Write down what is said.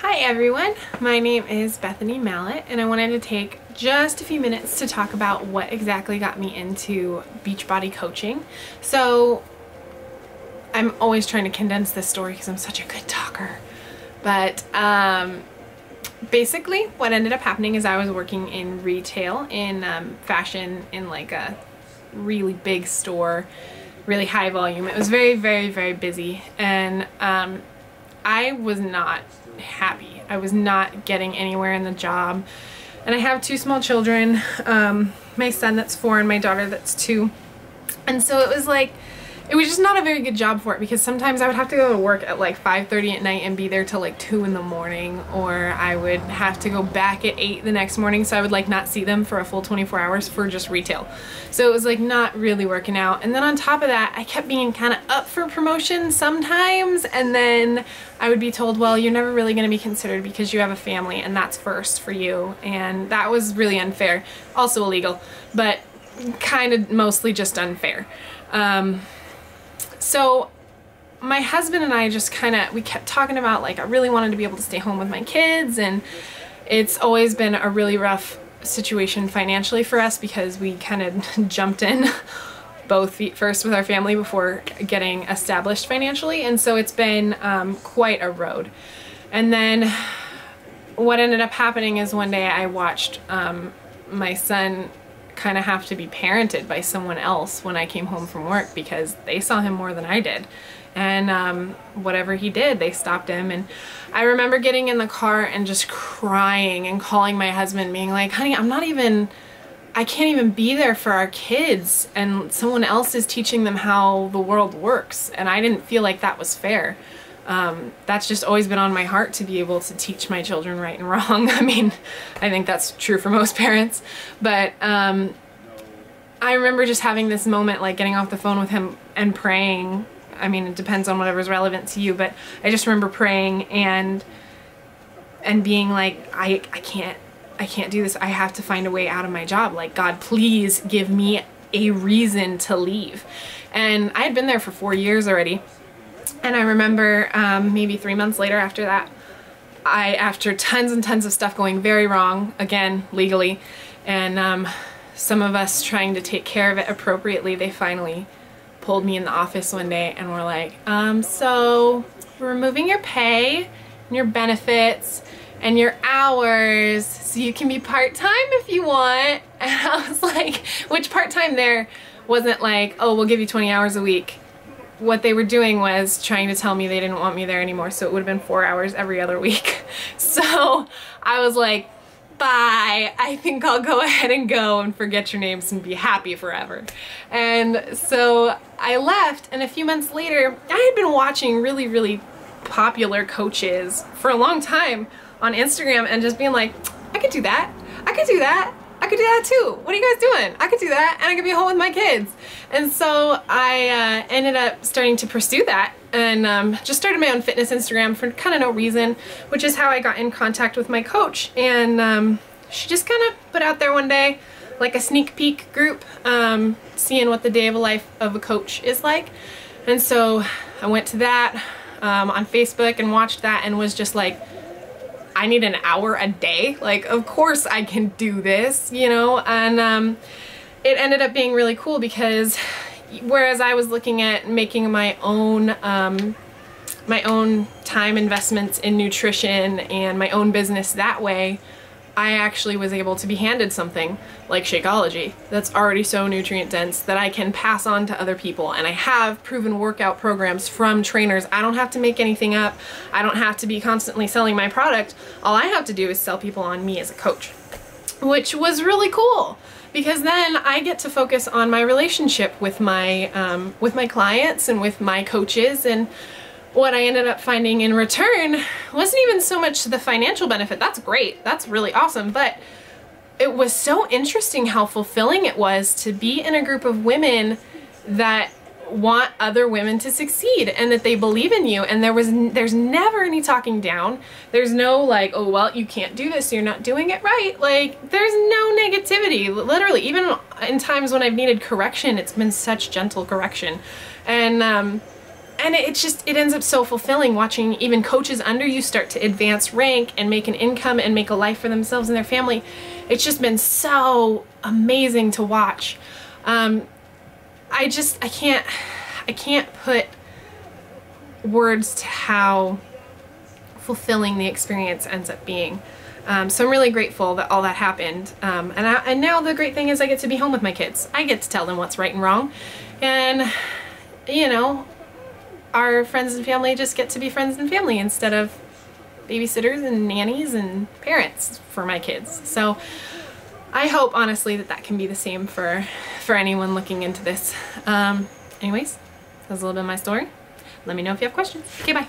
Hi everyone, my name is Bethany Mallet and I wanted to take just a few minutes to talk about what exactly got me into Beachbody coaching. So I'm always trying to condense this story because I'm such a good talker. But basically what ended up happening is I was working in retail, in fashion, in like a really big store, really high volume. It was very, very, very busy, and I was not happy. I was not getting anywhere in the job. And I have two small children, my son that's 4 and my daughter that's 2. And so it was just not a very good job for it, because sometimes I would have to go to work at like 5:30 at night and be there till like 2 in the morning, or I would have to go back at 8 the next morning, so I would like not see them for a full 24 hours for just retail. So it was like not really working out. And then on top of that, I kept being kind of up for promotion sometimes, and then I would be told, well, you're never really going to be considered because you have a family and that's first for you. And that was really unfair. Also illegal, but kind of mostly just unfair. So my husband and I just we kept talking about, like, I really wanted to be able to stay home with my kids, and it's always been a really rough situation financially for us because we kind of jumped in both feet first with our family before getting established financially, and so it's been quite a road. And then what ended up happening is one day I watched my son kind of have to be parented by someone else when I came home from work, because they saw him more than I did. And whatever he did, they stopped him. And I remember getting in the car and just crying and calling my husband, being like, honey, I can't even be there for our kids, and someone else is teaching them how the world works, and I didn't feel like that was fair. That's just always been on my heart, to be able to teach my children right and wrong. I mean, I think that's true for most parents, but I remember just having this moment, like getting off the phone with him and praying. I mean, it depends on whatever's relevant to you, but I just remember praying and being like, I can't do this. I have to find a way out of my job. Like, God, please give me a reason to leave. And I had been there for 4 years already. And I remember maybe 3 months later after that, after tons and tons of stuff going very wrong, again, legally, and some of us trying to take care of it appropriately, they finally pulled me in the office one day and were like, so we're removing your pay and your benefits and your hours, so you can be part-time if you want. And I was like, which part-time there wasn't like, oh, we'll give you 20 hours a week. What they were doing was trying to tell me they didn't want me there anymore, so it would have been 4 hours every other week. So I was like, bye, I think I'll go ahead and go and forget your names and be happy forever. And so I left, and a few months later, I had been watching really, really popular coaches for a long time on Instagram and just being like, I could do that, I could do that, I could do that too. What are you guys doing? I could do that, and I could be home with my kids. And so I ended up starting to pursue that, and just started my own fitness Instagram for kind of no reason, which is how I got in contact with my coach. And she just kind of put out there one day, like a sneak peek group, seeing what the day of a life of a coach is like. And so I went to that on Facebook and watched that, and was just like, I need an hour a day. Like, of course I can do this, you know? And it ended up being really cool, because whereas I was looking at making my own time investments in nutrition and my own business that way, I actually was able to be handed something like Shakeology that's already so nutrient dense that I can pass on to other people. And I have proven workout programs from trainers. I don't have to make anything up. I don't have to be constantly selling my product. All I have to do is sell people on me as a coach, which was really cool, because then I get to focus on my relationship with my clients and with my coaches. And what I ended up finding in return wasn't even so much the financial benefit. That's great. That's really awesome. But it was so interesting how fulfilling it was to be in a group of women that want other women to succeed and that they believe in you. And there's never any talking down. There's no like, oh, well, you can't do this, so you're not doing it right. Like, there's no negativity. Literally, even in times when I've needed correction, it's been such gentle correction. And And it ends up so fulfilling watching even coaches under you start to advance rank and make an income and make a life for themselves and their family. It's just been so amazing to watch. I can't put words to how fulfilling the experience ends up being. So I'm really grateful that all that happened. And now the great thing is I get to be home with my kids. I get to tell them what's right and wrong. And, you know, our friends and family just get to be friends and family instead of babysitters and nannies and parents for my kids. So I hope, honestly, that can be the same for anyone looking into this. Anyways, that's a little bit of my story. Let me know if you have questions. Okay, bye.